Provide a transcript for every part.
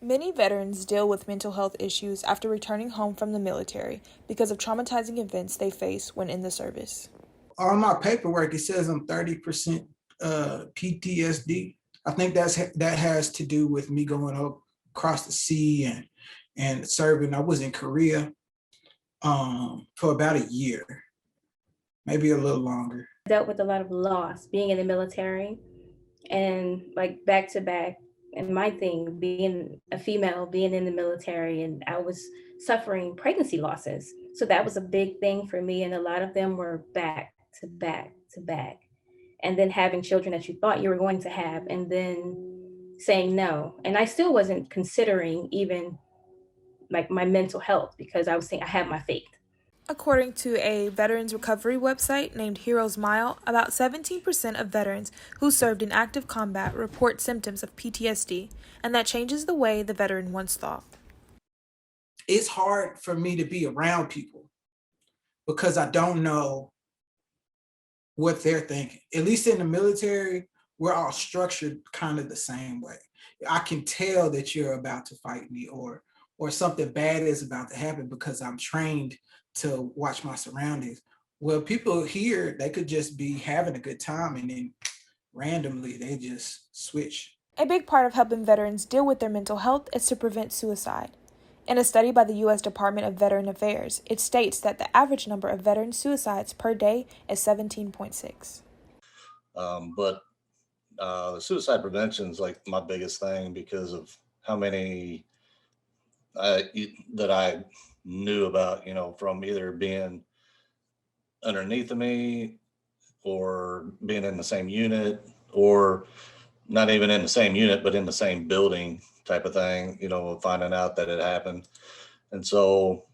Many veterans deal with mental health issues after returning home from the military because of traumatizing events they face when in the service. On my paperwork, it says I'm 30% PTSD. I think that has to do with me going up across the sea and serving. I was in Korea for about a year, maybe a little longer. Dealt with a lot of loss being in the military and like back to back. And my thing being a female, being in the military, and I was suffering pregnancy losses. So that was a big thing for me. And a lot of them were back to back to back. And then having children that you thought you were going to have, and then saying no. And I still wasn't considering even like my mental health because I was saying I have my faith. According to a veterans recovery website named Heroes Mile, about 17% of veterans who served in active combat report symptoms of PTSD, and that changes the way the veteran once thought. It's hard for me to be around people because I don't know what they're thinking. At least in the military, we're all structured kind of the same way. I can tell that you're about to fight me or something bad is about to happen because I'm trained to watch my surroundings. Well, people here, they could just be having a good time and then randomly they just switch. A big part of helping veterans deal with their mental health is to prevent suicide. In a study by the U.S. Department of Veteran Affairs, it states that the average number of veteran suicides per day is 17.6. But the suicide prevention is like my biggest thing because of how many that I knew about, from either being underneath of me or being in the same unit or not even in the same unit, but in the same building type of thing, finding out that it happened. And so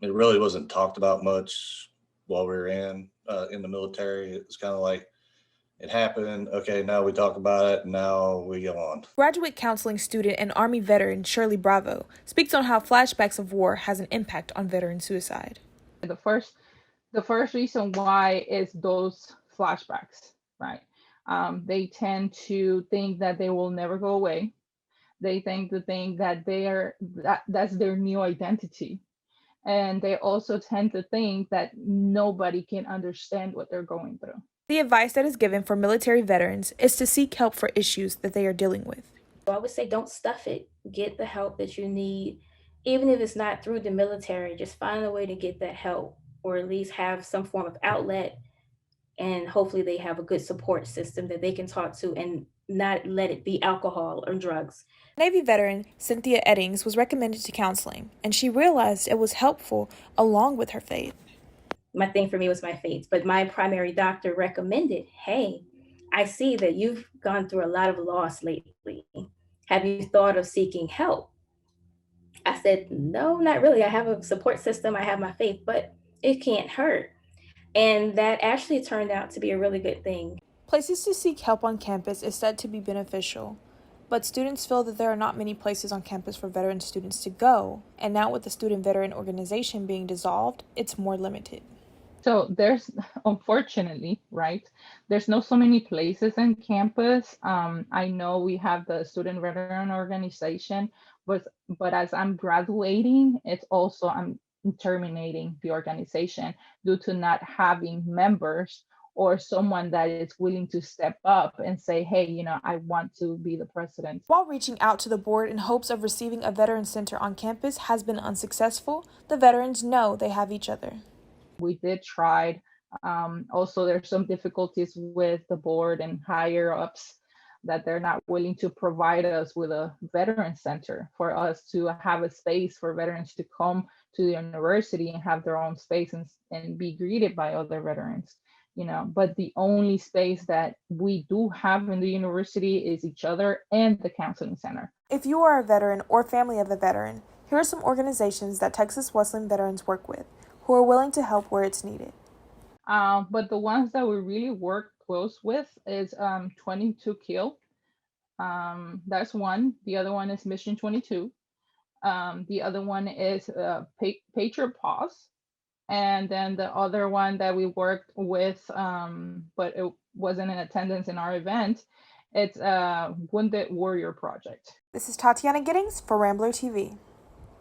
it really wasn't talked about much while we were in the military. It was kind of like, it happened. Okay, now we talk about it. Now we go on. Graduate counseling student and Army veteran Shirley Bravo speaks on how flashbacks of war has an impact on veteran suicide. The first reason why is those flashbacks, right? They tend to think that they will never go away. They think that that's their new identity. And they also tend to think that nobody can understand what they're going through. The advice that is given for military veterans is to seek help for issues that they are dealing with. I would say don't stuff it. Get the help that you need. Even if it's not through the military, just find a way to get that help or at least have some form of outlet. And hopefully they have a good support system that they can talk to and not let it be alcohol or drugs. Navy veteran Cynthia Eddings was recommended to counseling, and she realized it was helpful along with her faith. My thing for me was my faith, but my primary doctor recommended, hey, I see that you've gone through a lot of loss lately. Have you thought of seeking help? I said, no, not really. I have a support system. I have my faith, but it can't hurt. And that actually turned out to be a really good thing. Places to seek help on campus is said to be beneficial, but students feel that there are not many places on campus for veteran students to go, and now with the student-veteran organization being dissolved, it's more limited. So there's, unfortunately, right, there's not so many places on campus. I know we have the student veteran organization, but as I'm graduating, it's also I'm terminating the organization due to not having members or someone that is willing to step up and say, hey, I want to be the president. While reaching out to the board in hopes of receiving a veteran center on campus has been unsuccessful, the veterans know they have each other. We did try. Also, there's some difficulties with the board and higher ups that they're not willing to provide us with a veteran center for us to have a space for veterans to come to the university and have their own space and be greeted by other veterans. But the only space that we do have in the university is each other and the counseling center. If you are a veteran or family of a veteran, here are some organizations that Texas Wesleyan veterans work with who are willing to help where it's needed. But the ones that we really work close with is 22 Kill. That's one. The other one is Mission 22. The other one is Patriot Pause. And then the other one that we worked with, but it wasn't in attendance in our event, It's a Wounded Warrior Project. This is Tatiana Giddings for Rambler TV.